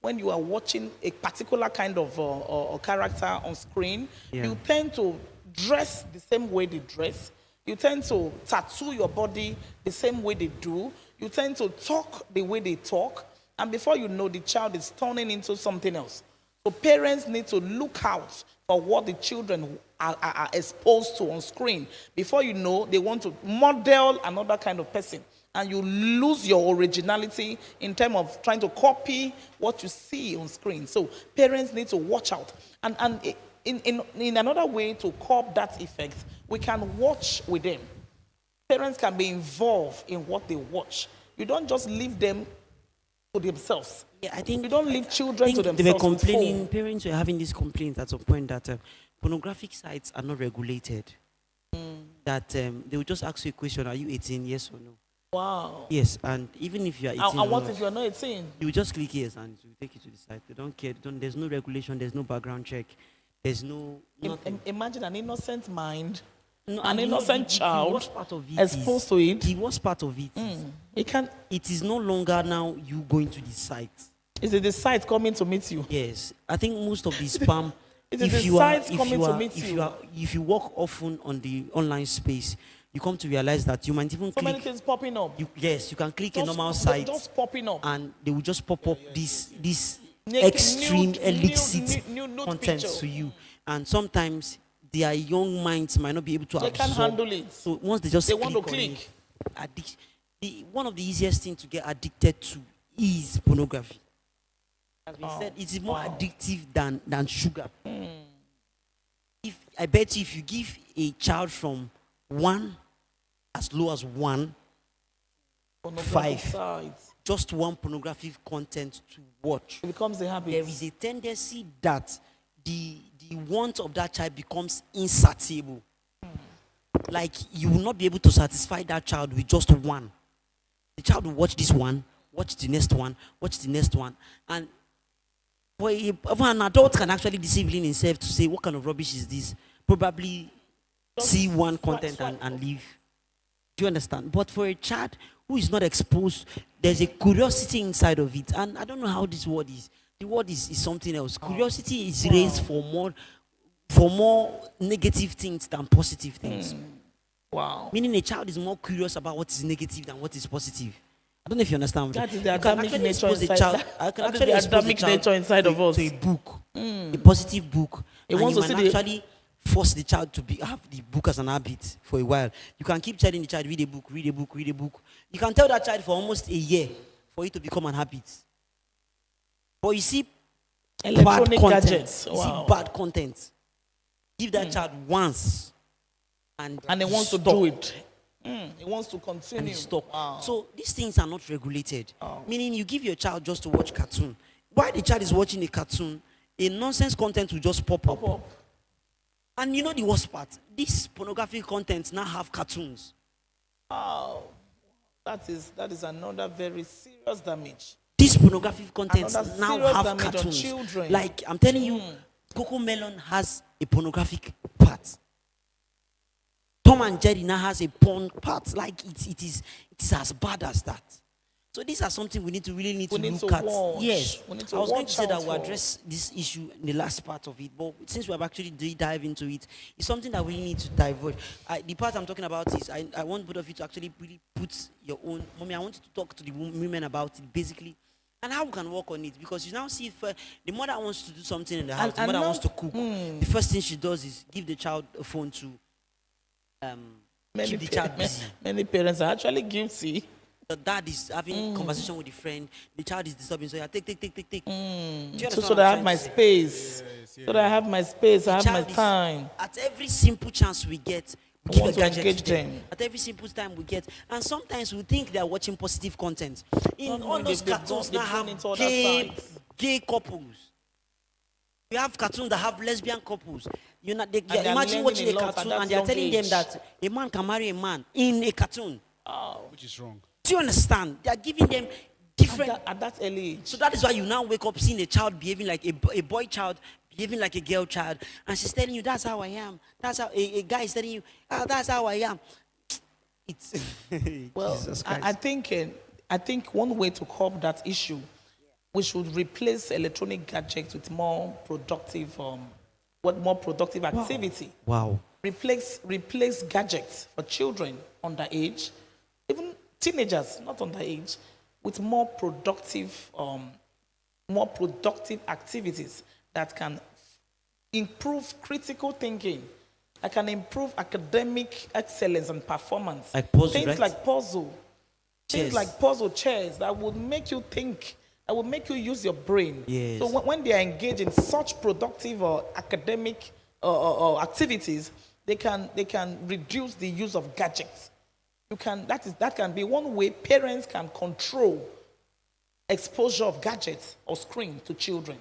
When you are watching a particular kind of character on screen, you tend to dress the same way they dress. You tend to tattoo your body the same way they do. You tend to talk the way they talk. And before you know, the child is turning into something else. So parents need to look out for what the children are exposed to on screen. Before you know, they want to model another kind of person. And you lose your originality in terms of trying to copy what you see on screen. So parents need to watch out. And in another way to curb that effect, we can watch with them. Parents can be involved in what they watch. You don't just leave them to themselves. Yeah, I think you don't leave children to themselves. They were complaining. Parents were having this complaint at some point that pornographic sites are not regulated. That they will just ask you a question: are you 18? Yes or no? Wow. Yes, and even if you are 18, and what if you are not 18? You just click yes and it will take you to the site. They don't care. There's no regulation. There's no background check. There's no nothing. Imagine an innocent mind, no, an innocent child exposed to it. The worst part of it it is no longer now you going to the site. Is it the site coming to meet you? Yes. I think most of the spam, if you work often on the online space, you come to realize that you might even click. Many things popping up. You can click a normal site. Just popping up. And they will just pop up this extreme illicit content to you. And sometimes their young minds might not be able to absorb. They can't handle it. So once they want to click. One of the easiest things to get addicted to is pornography. As we said, it is more addictive than sugar. I bet you if you give a child from 1, as low as 1, 5, just one pornographic content to watch, It becomes a habit. there is a tendency that the want of that child becomes insatiable. Like you will not be able to satisfy that child with just one. The child will watch this one, watch the next one, watch the next one, and for an adult can actually discipline himself to say, what kind of rubbish is this? Probably see one content and leave. Do you understand? But for a child who is not exposed, there's a curiosity inside of it. And I don't know how this word is. The word is something else. Curiosity is raised for more negative things than positive things. Wow. Meaning a child is more curious about what is negative than what is positive. I don't know if you understand. That is the You can Adamic actually nature expose the inside. child. I can That is actually the expose the Adamic child nature inside of us. to a book, a positive book. It And wants you to might see the- actually force the child to have the book as an habit for a while. You can keep telling the child, read a book, read a book, read a book. You can tell that child for almost a year for it to become an habit. But you see, Electronic bad content. gadgets. You Wow. see bad content. Give that child once, and And he wants to stop. do it. He wants to And continue. he stop. Wow. So these things are not regulated. Meaning you give your child just to watch cartoon. While the child is watching a cartoon, a nonsense content will just pop up. Pop up. And you know the worst part? These pornographic contents now have cartoons. Wow. That is another very serious damage. These pornographic contents Another now serious have damage on cartoons. children. Like I'm telling you, Coco Melon has a pornographic part. Tom and Jerry now has a porn part. Like it is as bad as that. So these are something we need to We look need to at. watch. Yes, We need to I was going to watch say that out we'll for. address this issue in the last part of it, but since we have actually dive into it, it's something that we need to divulge. The part I'm talking about is I want both of you to actually really put your own. Mommy, I want you to talk to the women about it basically, and how we can work on it, because you now see if the mother wants to do something in the house, the and mother now- wants to cook. The first thing she does is give the child a phone to keep the child busy. Many parents are actually guilty. The dad is having conversation with a friend, the child is disturbing, so yeah, take. Do you So, understand so what that I I'm have my trying to say? space. So that I have my space, I have my Child is- time. At every simple chance we get, we I give a want to gadget engage to them. them. At every simple time we get, and sometimes we think they are watching positive content. In Not all knowing those they've cartoons gone now have into other sides. gay couples. We have cartoons that have lesbian couples. You know, they're imagine learning watching a a lot at cartoon that and they are young telling them age. that a man can marry a man in a cartoon. which is wrong. Do you understand? They are giving them different. At that early age. So that is why you now wake up seeing a child behaving like a boy child, behaving like a girl child, and she's telling you, that's how I am. That's how a guy is telling you, that's how I am. It's Well, Jesus I think one way to curb that issue, we should replace electronic gadgets with more productive activity. Wow. Replace gadgets for children underage, even teenagers, not underage, with more productive activities that can improve critical thinking, that can improve academic excellence and performance. Like puzzle, Things right? like puzzle. Things Chess. like puzzle chairs that would make you think, that would make you use your brain. Yes. So when they are engaged in such productive or academic activities, they can reduce the use of gadgets. That can be one way parents can control exposure of gadgets or screen to children.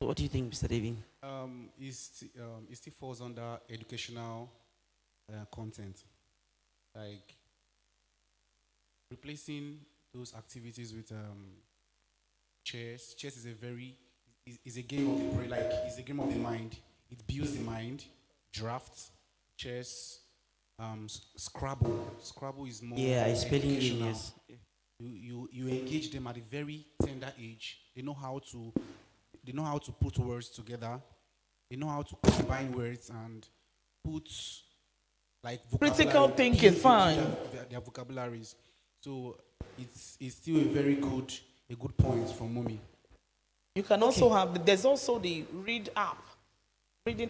What do you think, Mr. David? It still falls under educational content, like replacing those activities with chess. Chess is a game of the brain, like it's a game of the mind. It builds the mind. Drafts, chess, Scrabble. Scrabble is more Yeah, spelling game, educational. yes. You engage them at a very tender age. They know how to put words together. They know how to combine words and put like Critical vocabulary thinking, into fine. their vocabularies. So it's still a good point from mommy. You can also there's also the reading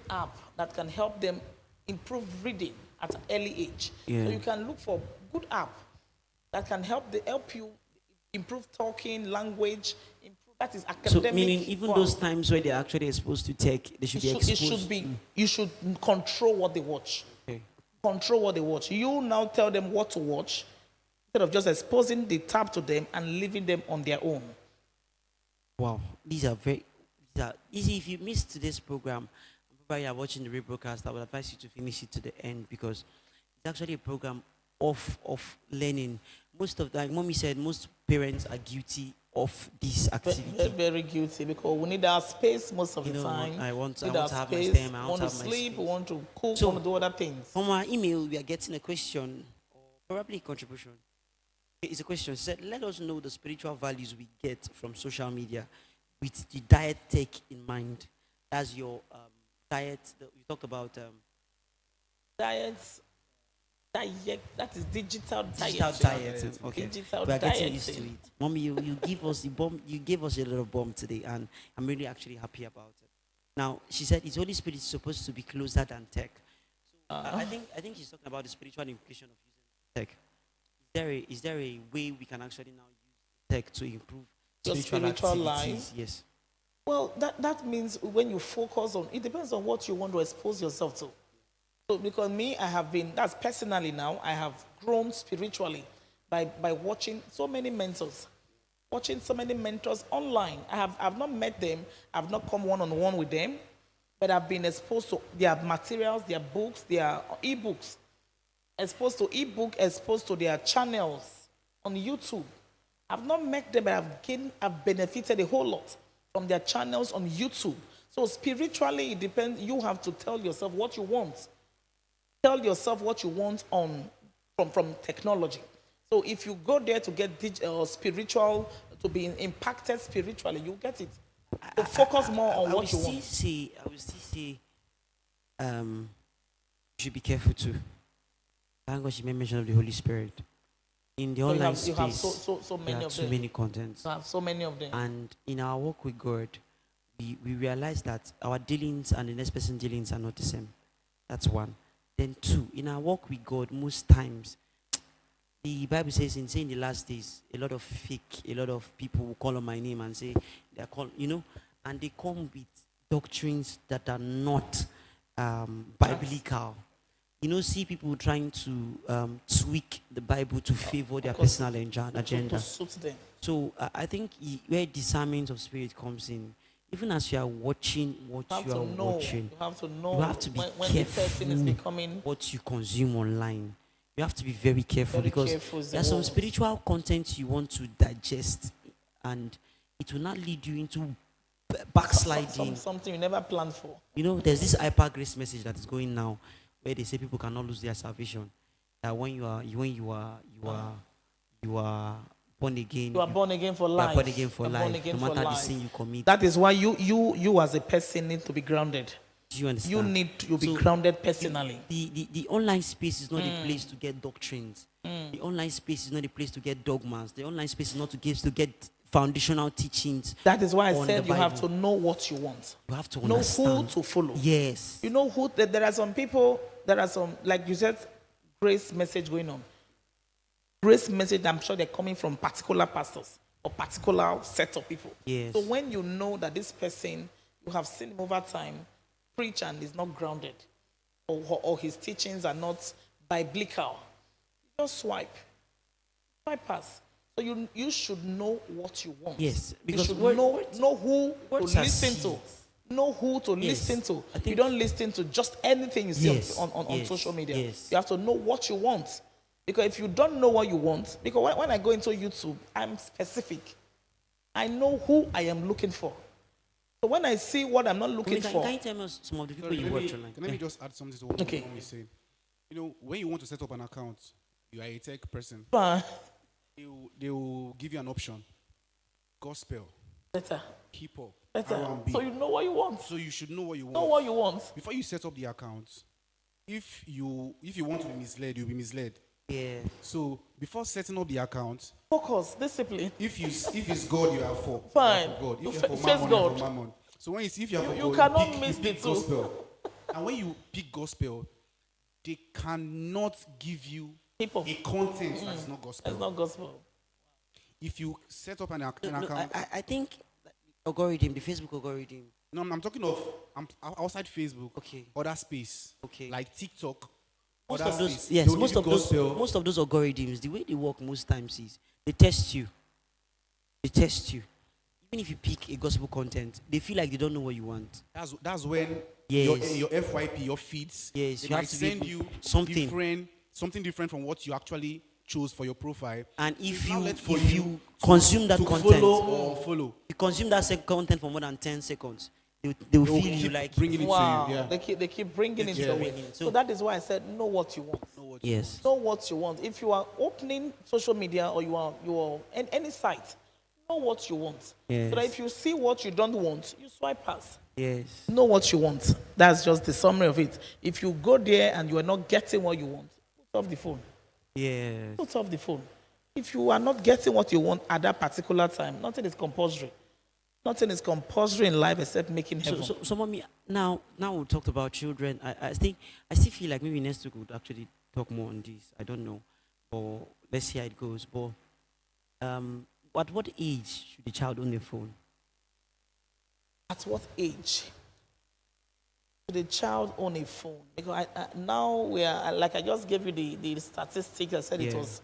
app that can help them improve reading at an early age. Yeah. So you can look for good app that can help you improve talking, language, that is academic. So meaning even those times where they're actually exposed to tech, they should be exposed. You should control what they watch. Okay. Control what they watch. You now tell them what to watch. instead of just exposing the tab to them and leaving them on their own. Wow, these are easy. If you missed today's program, probably you are watching the rebroadcast, I would advise you to finish it to the end because it's actually a program of learning. Most of, like Mommy said, most parents are guilty of this activity. Very, very guilty because we need our space most of the time. I want need to our have my space, time. I want want to to have my sleep, space. want to cook, So- want to do other things. From our email, we are getting a question, or probably a contribution. It's a question. It said, let us know the spiritual values we get from social media with the diet tech in mind. That's your diet. You talked about Diets, that is digital digital dieting. dieting. Okay, Digital we are getting used to dieting. it. Mommy, you give us the bomb. You gave us a little bomb today, and I'm really actually happy about it. Now, she said, "His Holy Spirit is supposed to be closer than tech." So I think she's talking about the spiritual implication of using tech. Is there a way we can actually now use tech to improve Your spiritual spiritual activities? life? Yes. Well, that means when you focus on, it depends on what you want to expose yourself to. So because me, I have been, that's personally now, I have grown spiritually by watching so many mentors, online. I've not met them, I've not come one-on-one with them, but I've been exposed to their materials, their books, their e-books, exposed to e-book, exposed to their channels on YouTube. I've not met them, but I've benefited a whole lot from their channels on YouTube. So spiritually, it depends. You have to tell yourself what you want. Tell yourself what you want from technology. So if you go there to get spiritual, to be impacted spiritually, you get it. So focus more on what you want. I will still say, you should be careful too. Thank God she made mention of the Holy Spirit. In the online space, you have so many there are of too them. many contents. You have so many of them. And in our work with God, we realize that our dealings and the next person's dealings are not the same. That's one. Then two, in our walk with God, most times, the Bible says in the last days, a lot of people will call on my name and say, they're called, and they come with doctrines that are not biblical. See people trying to tweak the Bible to favor their personal agenda. To suit them. So I think where discernment of spirit comes in, even as you are watching what you are watching, you have to know you have to be when the person is becoming what you consume online. You have to be very careful because there's some spiritual content you want to digest, and it will not lead you into backsliding. Something you never planned for. There's this hyper grace message that is going now, where they say people cannot lose their salvation. That when you are born again, you are born again for life. Born again for life. No matter the sin you commit. That is why you as a person need to be grounded. Do you understand? You need to be grounded personally. The online space is not a place to get doctrines. The online space is not a place to get dogmas. The online space is not to get foundational teachings. That is why I said you have to know what you want. You have to know understand. who to follow. Yes. You know who. There are some people. There are some, like you said, grace message going on. Grace message. I'm sure they're coming from particular pastors or particular set of people. Yes. So when you know that this person, you have seen him over time, preach and is not grounded, or his teachings are not biblical, just swipe past. So you should know what you want. Yes, because you should know who to listen to. Know who to Yes. listen to. You don't listen to just anything you see Yes. on social media. Yes. You have to know what you want. Because if you don't know what you want, because when I go into YouTube, I'm specific. I know who I am looking for. So when I see what I'm not looking for. Can you tell me some of the people you watch online? Let me just add something to what Okay. Mom is saying. When you want to set up an account, you are a tech person. They will give you an option. Gospel, Better. hip hop, Better. R&B. So you know what you want. So you should know what you want. Know what you want. Before you set up the account, if you want to be misled, you'll be misled. Yeah. So before setting up the account, Focus, discipline. if it's God you are for, Fine. you are for God. You If you're for face mammon, you're God. for mammon. So if you are for You God, cannot miss you the pick two. gospel. And when you pick gospel, they cannot give you People. a content that is not gospel. It's not gospel. If you set up an No, account, I think algorithm, the Facebook algorithm. no, I'm talking of outside Facebook, Okay. other space, Okay. like TikTok, most other of those, states, yes, they'll give you gospel. most of those algorithms, the way they work most times is they test you. They test you. Even if you pick a gospel content, they feel like they don't know what you want. That's when Yes. your FYP, your feeds, Yes, they you have might to be send able- you something. something different from what you actually chose for your profile. And So if it's now you left for if you you consume that to content, follow or follow, you consume that content for more than 10 seconds, they will they will feel you keep like bringing it Wow. to you. Yeah. They keep bringing it Yeah. your way. Bringing it. So So- that is why I said, know what you want. Know what you yes. Know what you want. If you are opening social media or you are any site, know what you want. Yes. So that if you see what you don't want, you swipe past. Yes. Know what you want. That's just the summary of it. If you go there and you are not getting what you want, put off the phone. Yes. Put off the phone. If you are not getting what you want at that particular time, nothing is compulsory. Nothing is compulsory in life except making heaven. So mommy, now we talked about children. I still feel like maybe next week we would actually talk more on this. I don't know, but let's see how it goes. But at what age should the child own a phone? At what age should the child own a phone? Because now we are, like I just gave you the statistics. I said it Yeah. was,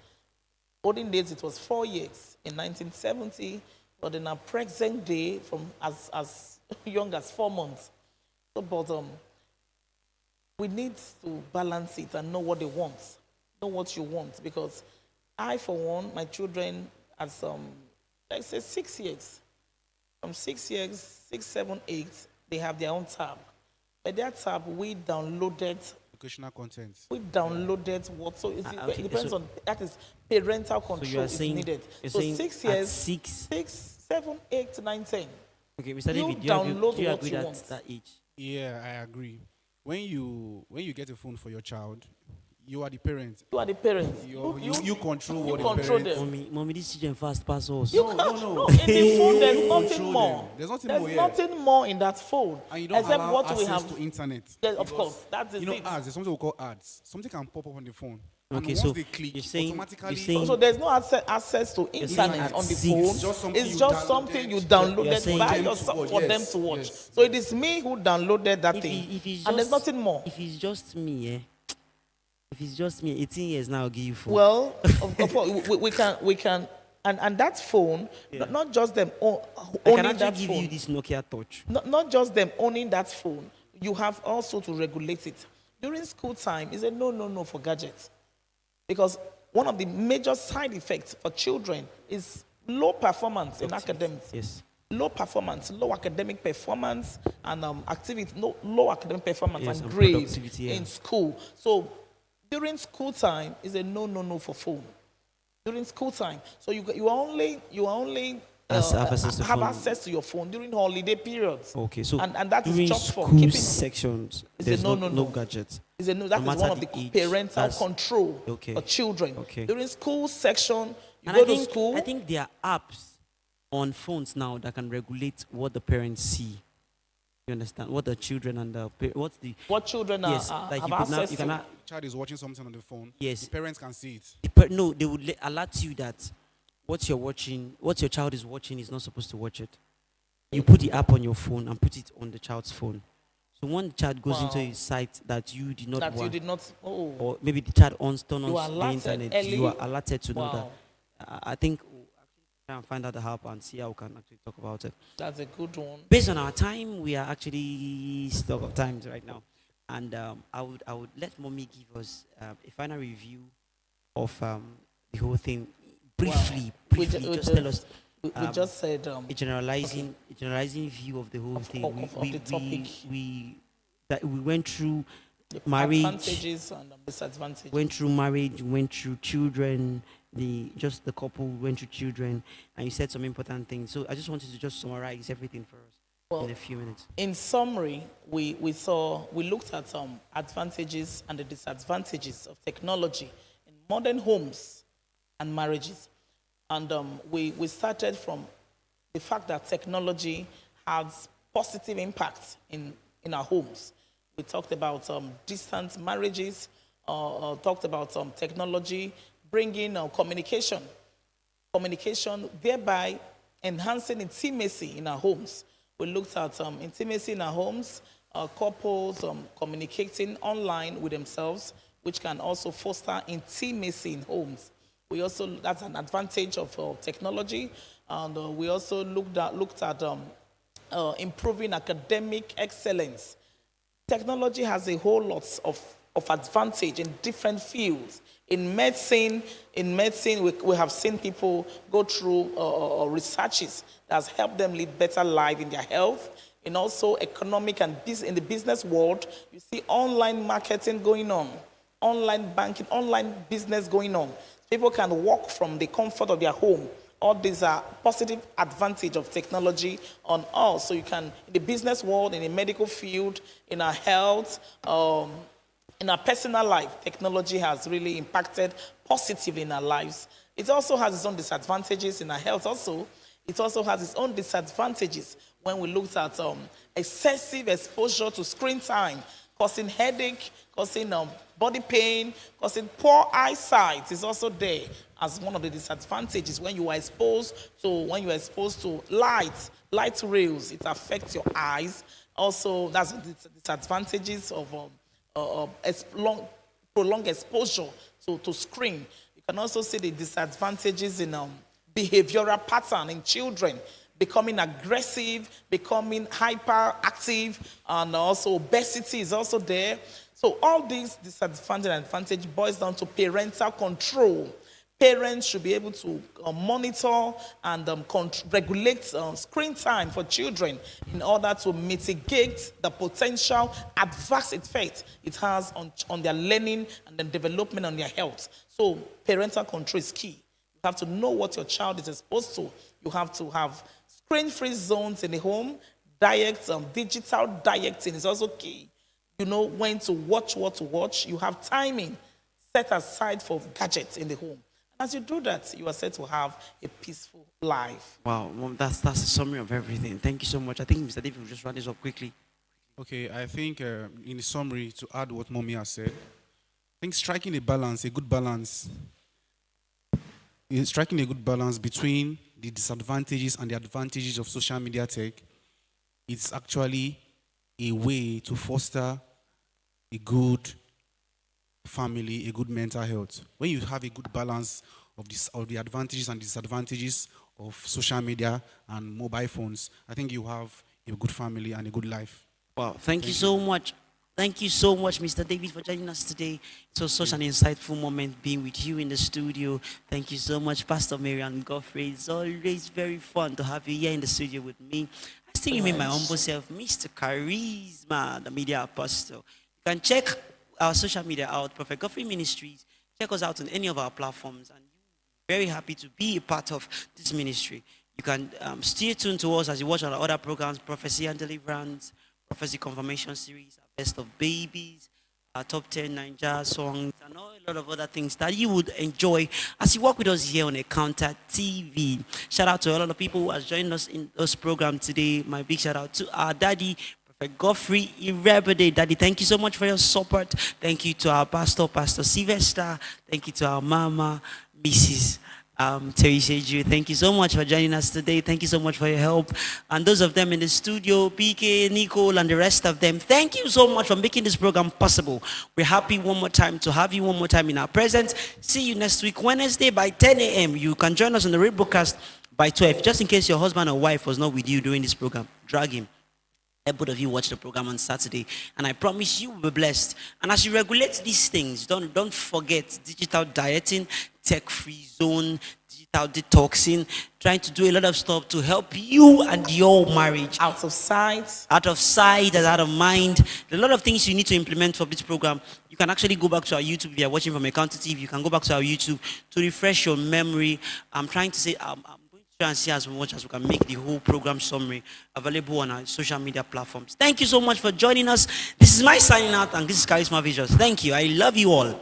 olden days it was 4 years in 1970, but in our present day, from as young as 4 months. So, but we need to balance it and know what they want, know what you want. Because I, for one, my children at let's say 6 years. From 6 years, 6, 7, 8, they have their own tab. But that tab, we downloaded Educational content. what, so it Okay, depends so- on, that is parental So control you are is saying needed. you're So saying 6 at years, 6. 6, 7, 8, 9, 10. Okay, Mr. You David, do you agree, download do you what agree you that want. that age? Yeah, I agree. When you get a phone for your child, you are the parent. You are the parent. You control what you the control parent. them. Mommy, these children fast pass us. You No, can't, no, no. no, in the phone, there's You nothing control more. them. There's nothing There's more, yeah. nothing more in that phone. And you don't except allow what access we have. to internet. Yes, of Because, course, that is you know, it. ads. There's something we call ads. Something can pop up on the phone. Okay, and once so they click, you're saying- automatically. you're saying- So there's no access to internet at on the 6. phone. It's just something It's you just downloaded. something you You're downloaded saying- by For them to yourself watch, for yes, them to watch. yes. So it is me who downloaded that If, thing, if it's and there's just- nothing more. If it's just me, if it's just me, 18 years now, I'll give you phone. Well, of course, we can, and that phone, not just them I can owning actually that give phone. you this Nokia Touch. Not just them owning that phone, you have also to regulate it. During school time, it's a no for gadgets. Because one of the major side effects for children is low performance in academics. Yes. Low performance, low academic performance, and activity, low academic performance Yes, and and grades productivity, yeah. in school. So during school time is a no for phone. During school time, so you are only Have access to have phone. access to your phone during holiday periods. Okay, so and that is during just for school keeping. sections, It's a there's no, no, no, no. gadgets. Is a no, that No is matter one of the the age, parental that's- control okay. for children. Okay. During school section, you And go I think, to school. I think there are apps on phones now that can regulate what the parents see. You understand? What the children and what's the what children yes, are, like have you could now access you to. cannot Child is watching something on the phone. Yes. The parents can see it. no, they would alert you that what you're watching, what your child is watching is not supposed to watch it. You put the app on your phone and put it on the child's phone. So when the child goes into Wow. a site that you did not that you want, did not. Oh, or maybe the child turn You on are the alerted internet, you are early. alerted to know wow, that. I think we'll actually try and find out the help and see how we can actually talk about it. that's a good one. Based on our time, we are actually stuck of times right now, and I would let mommy give us a final review of the whole thing briefly. We Just ju- tell us We just said a generalizing view of the whole thing. of the topic. We went through the marriage, advantages and disadvantages. went through marriage, went through children, the couple went through children, and you said some important things. So I just wanted to just summarize everything for us in a few minutes. In summary, we looked at advantages and the disadvantages of technology in modern homes and marriages. And we started from the fact that technology has positive impact in our homes. We talked about distant marriages, talked about technology bringing communication, thereby enhancing intimacy in our homes. We looked at intimacy in our homes, couples communicating online with themselves. which can also foster intimacy in homes. That's an advantage of technology. And we also looked at improving academic excellence. Technology has a whole lot of advantage in different fields. In medicine, we have seen people go through researches that has helped them live better life in their health. And also economic and in the business world, you see online marketing going on, online banking, online business going on. People can work from the comfort of their home. All these are positive advantage of technology on us. So you can, in the business world, in the medical field, in our health, in our personal life, technology has really impacted positively in our lives. It also has its own disadvantages in our health also. It also has its own disadvantages when we looked at excessive exposure to screen time, causing headache, causing body pain, causing poor eyesight is also there as one of the disadvantages when you are exposed to light rays. It affects your eyes. Also, that's the disadvantages of prolonged exposure to screen. You can also see the disadvantages in behavioral pattern in children, becoming aggressive, becoming hyperactive, and also obesity is also there. So all these disadvantages and advantage boils down to parental control. Parents should be able to monitor and regulate screen time for children in order to mitigate the potential adverse effect it has on their learning and then development on their health. So parental control is key. You have to know what your child is exposed to. You have to have screen-free zones in the home. Digital dieting is also key. You know when to watch, what to watch. You have timing set aside for gadgets in the home. As you do that, you are set to have a peaceful life. Wow, Mom, that's a summary of everything. Thank you so much. I think Mr. David will just run this up quickly. Okay, I think in summary, to add what Mommy has said, I think striking a good balance between the disadvantages and the advantages of social media tech, it's actually a way to foster a good family, a good mental health. When you have a good balance of the advantages and disadvantages of social media and mobile phones, I think you have a good family and a good life. Wow, thank you so much. Thank you so much, Mr. David, for joining us today. It was such an insightful moment being with you in the studio. Thank you so much, Pastor Maryann Godfrey. It's always very fun to have you here in the studio with me. I still remain my humble self, Mr. Charisma, the media apostle. You can check our social media out, Prophet Godfrey Ministries. Check us out on any of our platforms, and we're very happy to be a part of this ministry. You can stay tuned to us as you watch our other programs, Prophecy and Deliverance, Prophecy Confirmation Series, our Best of Babies, our Top 10 Ninja songs, and a lot of other things that you would enjoy as you work with us here on Encounter TV. Shout out to all of the people who have joined us in this program today. My big shout out to our daddy, Godfrey Irebede. Daddy, thank you so much for your support. Thank you to our pastor, Pastor Sylvester. Thank you to our mama, Mrs. Teresa Ju. Thank you so much for joining us today. Thank you so much for your help. And those of them in the studio, PK, Nicole, and the rest of them, thank you so much for making this program possible. We're happy one more time to have you one more time in our presence. See you next week, Wednesday by 10 a.m. You can join us on the rebroadcast by 12. Just in case your husband or wife was not with you during this program, drag him. Let both of you watch the program on Saturday, and I promise you will be blessed. And as you regulate these things, don't forget digital dieting, tech-free zone, digital detoxing, trying to do a lot of stuff to help you and your marriage. Out of sight and out of mind. There are a lot of things you need to implement for this program. You can actually go back to our YouTube if you are watching from Encounter TV. You can go back to our YouTube to refresh your memory. I'm trying to say, try and see as much as we can make the whole program summary available on our social media platforms. Thank you so much for joining us. This is my signing out, and this is Charisma Visions. Thank you. I love you all.